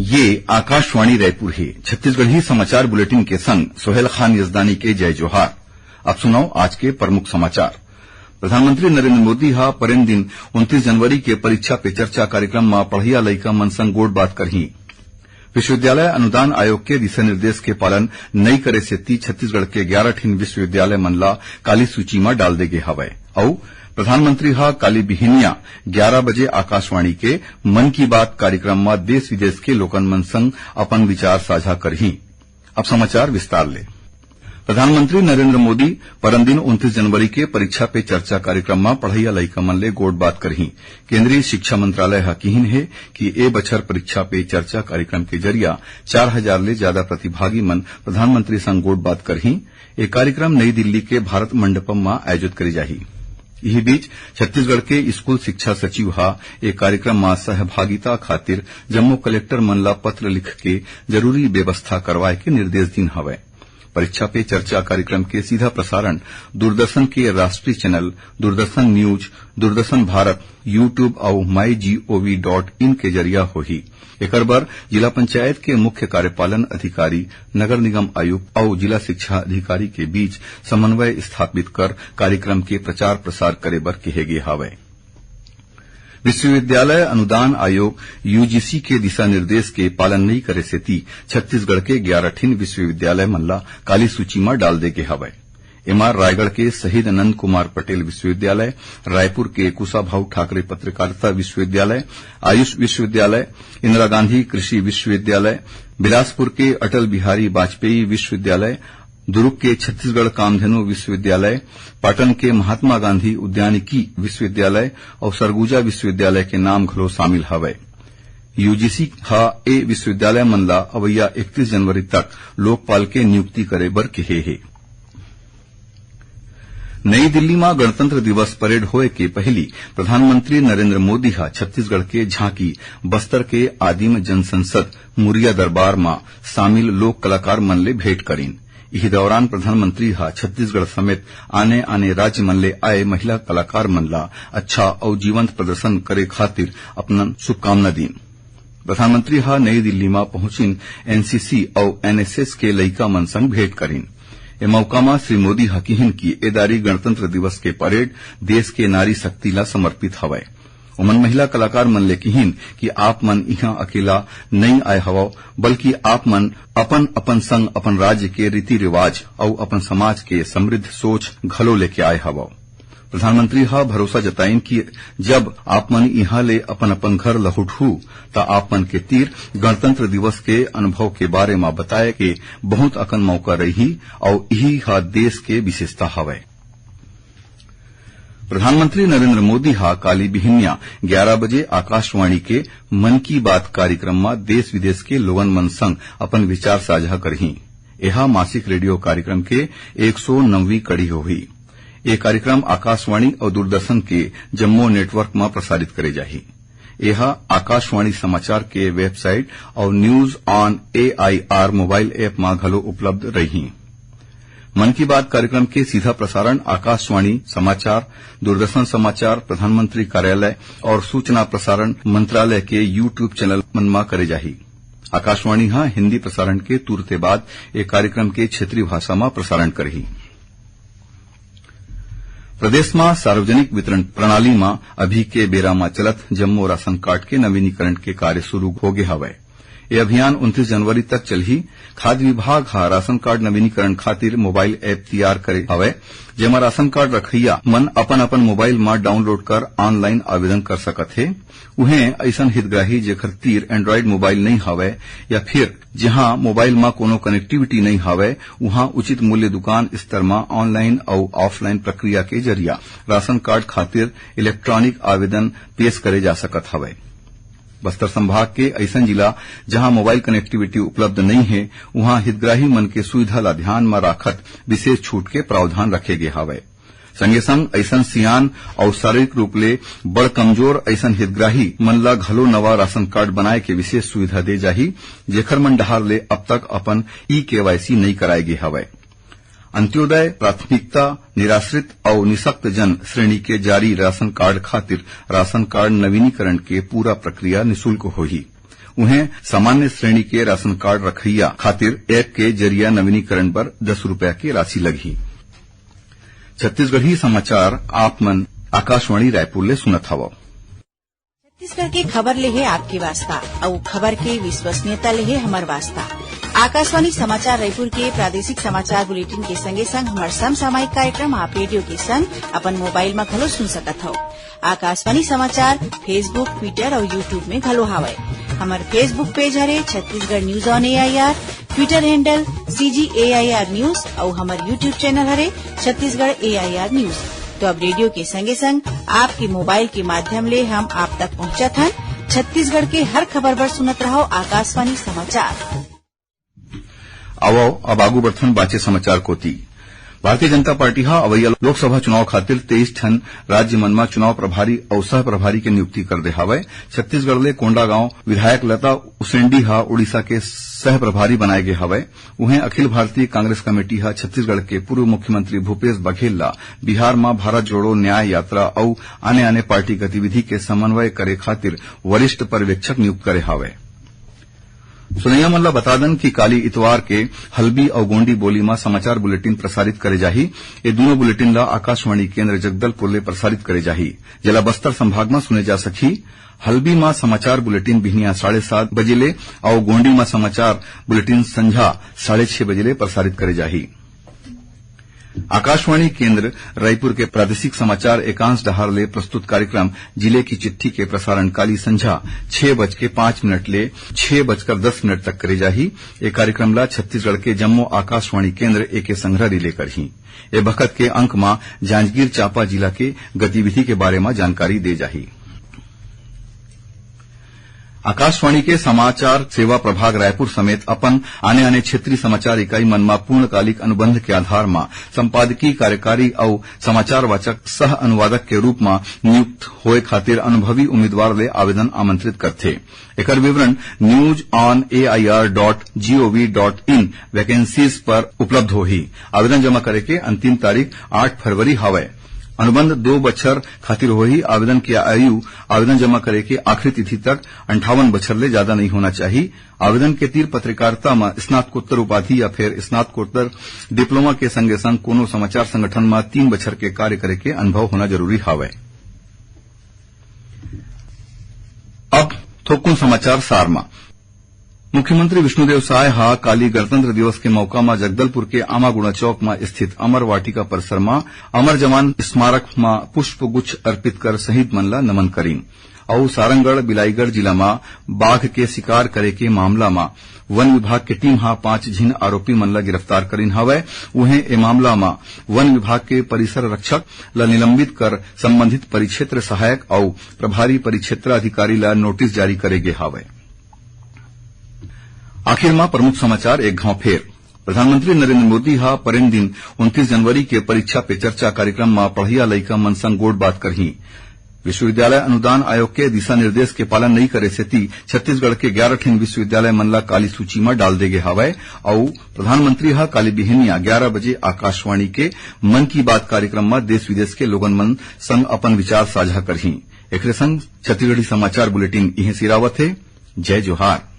ये आकाशवाणी रायपुर है। छत्तीसगढ़ी समाचार बुलेटिन के संग सोहेल खान यजदानी के जय जोहार। अब सुनाओ आज के प्रमुख समाचार। प्रधानमंत्री नरेंद्र मोदी हा परेन दिन 29 जनवरी के परीक्षा पे चर्चा कार्यक्रम में पढ़इया लइका मन संग गोठ बात करही। विश्वविद्यालय अनुदान आयोग के दिशा निर्देश के पालन नई करे सेती छत्तीसगढ़ के 11 ठिन विश्वविद्यालय मन ला काली सूची में डाल दे गे हवय। अउ प्रधानमंत्री हा काली बिहनिया 11 बजे आकाशवाणी के मन की बात कार्यक्रम में देश विदेश के लोगन मन संग अपन विचार साझा करही। अब समाचार विस्तार ले। प्रधानमंत्री नरेंद्र मोदी परमदिन 29 जनवरी के परीक्षा पे चर्चा कार्यक्रम में पढ़इया लइका मन ले गोठ बात करही। केंद्रीय शिक्षा मंत्रालय हा किहिन है कि ए बछर परीक्षा पे चर्चा कार्यक्रम के जरिया 4000 ले ज्यादा प्रतिभागी मन प्रधानमंत्री संग गोठ बात करही। ये कार्यक्रम नई दिल्ली के भारत मंडपम में आयोजित करी जाही। इही बीच छत्तीसगढ़ के स्कूल शिक्षा सचिव हा एक कार्यक्रम में सहभागिता खातिर जम्मू कलेक्टर मन ला पत्र लिख के जरूरी व्यवस्था करवाए के निर्देश दिन हवय। परीक्षा पे चर्चा कार्यक्रम के सीधा प्रसारण दूरदर्शन के राष्ट्रीय channel Doordarshan news, Doordarshan Bharat, YouTube और mygov.in के जरिया होही। एकर बर जिला पंचायत के मुख्य कार्यपालन अधिकारी, नगर निगम आयुक्त और जिला शिक्षा अधिकारी के बीच समन्वय स्थापित कर कार्यक्रम के प्रचार प्रसार करे बर कहे गे हवय। विश्वविद्यालय अनुदान आयोग यूजीसी के दिशा निर्देश के पालन नहीं करे सेती छत्तीसगढ़ के 11 ठिन विश्वविद्यालय मन ला काली सूची में डाल दे गे हवय। एमा रायगढ़ के शहीद नंद कुमार पटेल विश्वविद्यालय, रायपुर के कुशाभाऊ ठाकरे पत्रकारिता विश्वविद्यालय, आयुष विश्वविद्यालय, इंदिरा गांधी कृषि विश्वविद्यालय, बिलासपुर के अटल बिहारी वाजपेयी विश्वविद्यालय, दुर्ग के छत्तीसगढ़ कामधेनु विश्वविद्यालय, पाटन के महात्मा गांधी उद्यानिकी विश्वविद्यालय और सरगुजा विश्वविद्यालय के नाम घलो शामिल हवय। यूजीसी हा ए विश्वविद्यालय मन ला अवैया 31 जनवरी तक लोकपाल के नियुक्ति करे बर कहे हे। नई दिल्ली में गणतंत्र दिवस परेड होए के पहली प्रधानमंत्री नरेंद्र मोदी हा छत्तीसगढ़ के झांकी बस्तर के आदिम जनसंसद मुरिया दरबार में शामिल लोक कलाकार मन ले भेंट करीन। इसी दौरान प्रधानमंत्री हा छत्तीसगढ़ समेत आने आने राज्य मन ले आए महिला कलाकार मन ला अच्छा और जीवंत प्रदर्शन करे खातिर अपना शुभकामना दीन। प्रधानमंत्री हा नई दिल्ली में पहुंचिन एनसीसी और एनएसएस के लइका मन संग भेंट करीन। ए मौका में श्री मोदी हा किहिन की एदारी गणतंत्र दिवस के परेड देश के नारी शक्ति ला समर्पित हवय। उमन महिला कलाकार मन ले किहिन कि आप मन इहां अकेला नहीं आए हवो, बल्कि आप मन अपन अपन संग अपन राज्य के रीति रिवाज और अपन समाज के समृद्ध सोच घलो लेके आए हवो। प्रधानमंत्री हा भरोसा जताइन कि जब आप मन इहां ले अपन अपन घर लहुटहू ता आप मन के तीर गणतंत्र दिवस के अनुभव के बारे में बताए के बहुत अकन मौका रही और यही हा देश के विशेषता हवय। प्रधानमंत्री नरेंद्र मोदी हा काली बिहनिया 11 बजे आकाशवाणी के मन की बात कार्यक्रम में देश विदेश के लोगन मन संग अपन विचार साझा करही। यह मासिक रेडियो कार्यक्रम के 109वीं कड़ी होही। ये कार्यक्रम आकाशवाणी और दूरदर्शन के जम्मू नेटवर्क में प्रसारित करे जाही। यह आकाशवाणी समाचार के वेबसाइट और news on AIR mobile app में घलो उपलब्ध रही। मन की बात कार्यक्रम के सीधा प्रसारण आकाशवाणी समाचार, दूरदर्शन समाचार, प्रधानमंत्री कार्यालय और सूचना प्रसारण मंत्रालय के यूट्यूब चैनल मन में करे जाही। आकाशवाणी हा हिंदी प्रसारण के तुरते बाद एक कार्यक्रम के क्षेत्रीय भाषा में प्रसारण करही। प्रदेश में सार्वजनिक वितरण प्रणाली में अभी के बेरा में चलत जम्मू राशन कार्ड के नवीनीकरण के कार्य शुरू हो गए हवय। ये अभियान 29 जनवरी तक चलही। खाद्य विभाग हा राशन कार्ड नवीनीकरण खातिर मोबाइल ऐप तैयार करे हवय, जेमा राशन कार्ड रखइया मन अपन अपन मोबाइल में डाउनलोड कर ऑनलाइन आवेदन कर सकत हे। उहें ऐसन हितग्राही जेकर तीर एंड्रॉइड मोबाइल नहीं हवय या फिर जहां मोबाइल में कोनो कनेक्टिविटी नहीं हवय, वहां उचित मूल्य दुकान स्तर में ऑनलाइन और ऑफलाइन प्रक्रिया के जरिया राशन कार्ड खातिर इलेक्ट्रॉनिक आवेदन पेश करे जा सकत हवय। बस्तर संभाग के ऐसन जिला जहां मोबाइल कनेक्टिविटी उपलब्ध नहीं है, वहां हितग्राही मन के सुविधा ला ध्यान में राखत विशेष छूट के प्रावधान रखे गे हवय। संगे संग ऐसन सियान और शारीरिक रूप ले बड़ कमजोर ऐसन हितग्राही मन ला घलो नवा राशन कार्ड बनाए के विशेष सुविधा दे जाही, जेखर मन डहार ले अब तक अपन KYC नहीं कराए गे हवय। अंत्योदय, प्राथमिकता, निराश्रित और निशक्त जन श्रेणी के जारी राशन कार्ड खातिर राशन कार्ड नवीनीकरण के पूरा प्रक्रिया निःशुल्क होही। उन्हें सामान्य श्रेणी के राशन कार्ड रखैया खातिर ऐप के जरिया नवीनीकरण पर 10 रुपया की राशि लगी। छत्तीसगढ़ी समाचार आप मन आकाशवाणी रायपुर ले सुनत हव। छत्तीसगढ़ के खबर ले है आपके वास्ता और खबर के विश्वसनीयता ले है हमार वास्ता। आकाशवाणी समाचार रायपुर के प्रादेशिक समाचार बुलेटिन के संगे संग हमार समसामयिक कार्यक्रम आप रेडियो के संग अपन मोबाइल में घलो सुन सकत हो। आकाशवाणी समाचार फेसबुक, ट्विटर और यूट्यूब में घलो हावय। हमार फेसबुक पेज हरे Chhattisgarh news on AIR, Twitter handle CGAIR news और हमार यूट्यूब चैनल हरे छत्तीसगढ़ AIR न्यूज। तो अब रेडियो के संगे संग आपके मोबाइल के माध्यम ले हम आप तक पहुंचत हन। छत्तीसगढ़ के हर खबर पर सुनत रहो आकाशवाणी समाचार। अब आगू बढ़थन बाचे समाचार कोती। भारतीय जनता पार्टी हा अवैया लोकसभा चुनाव खातिर 23 ठन राज्य मनमा चुनाव प्रभारी और सह प्रभारी के नियुक्ति कर दे हावय। छत्तीसगढ़ ले कोंडागांव विधायक लता उसेंडी हा उड़ीसा के सह प्रभारी बनाए गे हवय। उहें अखिल भारतीय कांग्रेस कमेटी हा छत्तीसगढ़ के पूर्व मुख्यमंत्री भूपेश बघेल ला बिहार में भारत जोड़ो न्याय यात्रा और आने आने पार्टी गतिविधि के समन्वय करे खातिर वरिष्ठ पर्यवेक्षक नियुक्त करे हावय। सुनैया मन ला बता दन कि काली इतवार के हल्बी और गोंडी बोली में समाचार बुलेटिन प्रसारित करे जाही। ये दोनों बुलेटिन ला आकाशवाणी केंद्र जगदलपुर ले प्रसारित करे जाही। जिला बस्तर संभाग में सुने जा सकी। हल्बी में समाचार बुलेटिन बिहनिया 7:30 बजे ले और गोंडी में समाचार बुलेटिन संझा 6:30 बजे ले प्रसारित करे जाही। आकाशवाणी केंद्र रायपुर के प्रादेशिक समाचार एकांश डहार ले प्रस्तुत कार्यक्रम जिले की चिट्ठी के प्रसारण काली संझा 6:05 ले 6:10 तक करे जाही। ये कार्यक्रम ला छत्तीसगढ़ के जम्मू आकाशवाणी केंद्र एके संग्रह रिले करही। ये बखत के अंक में जांजगीर चांपा जिला के गतिविधि के बारे में जानकारी दे जाही। आकाशवाणी के समाचार सेवा प्रभाग रायपुर समेत अपन आने आने क्षेत्रीय समाचार इकाई मनमा पूर्णकालिक अनुबंध के आधार में संपादकीय कार्यकारी और समाचार वाचक सह अनुवादक के रूप में नियुक्त होए खातिर अनुभवी उम्मीदवार ले आवेदन आमंत्रित करथे। एकर विवरण news.on.air.gov.in वैकेंसीज पर उपलब्ध होही। आवेदन जमा करे के अंतिम तारीख 8 फरवरी हवय। अनुबंध 2 बछर खातिर होही। आवेदन की आयु आवेदन जमा करे के आखिरी तिथि तक 58 बछर ले ज्यादा नहीं होना चाहिए। आवेदन के तीर पत्रकारिता में स्नातकोत्तर उपाधि या फिर स्नातकोत्तर डिप्लोमा के संगे संग कोनो समाचार संगठन में 3 बछर के कार्य करे के अनुभव होना जरूरी हावय। अब थोकुन समाचार सार में मुख्यमंत्री विष्णुदेव साय हा काली गणतंत्र दिवस के मौका में जगदलपुर के आमागुड़ा चौक में स्थित अमर वाटिका परिसर में अमर जवान स्मारक में पुष्प गुच्छ अर्पित कर शहीद मन ला नमन करीन और सारंगढ़ बिलाईगढ़ जिला में बाघ के शिकार करे के मामला में वन विभाग के टीम हा 5 झिन आरोपी मन ला गिरफ्तार करीन हवय। उहें ए मामला में वन विभाग के परिसर रक्षक ला निलंबित कर संबंधित परिक्षेत्र सहायक और प्रभारी परिक्षेत्र अधिकारी ला नोटिस जारी करे गे हवय। आखिर में प्रमुख समाचार एक घाव फेर। प्रधानमंत्री नरेंद्र मोदी हा परेन दिन 29 जनवरी के परीक्षा पे चर्चा कार्यक्रम में पढ़िया लइका मन संग गोठ बात करही। विश्वविद्यालय अनुदान आयोग के दिशा निर्देश के पालन नहीं करे सेती छत्तीसगढ़ के 11 ठिन विश्वविद्यालय मन ला काली सूची में डाल देगे हवय और प्रधानमंत्री हा काली बिहनिया 11 बजे आकाशवाणी के मन की बात कार्यक्रम में देश विदेश के लोगन मन संग अपन विचार साझा करही। एकरे संग छत्तीसगढ़ी समाचार बुलेटिन इहें सिरावत है। जय जोहार।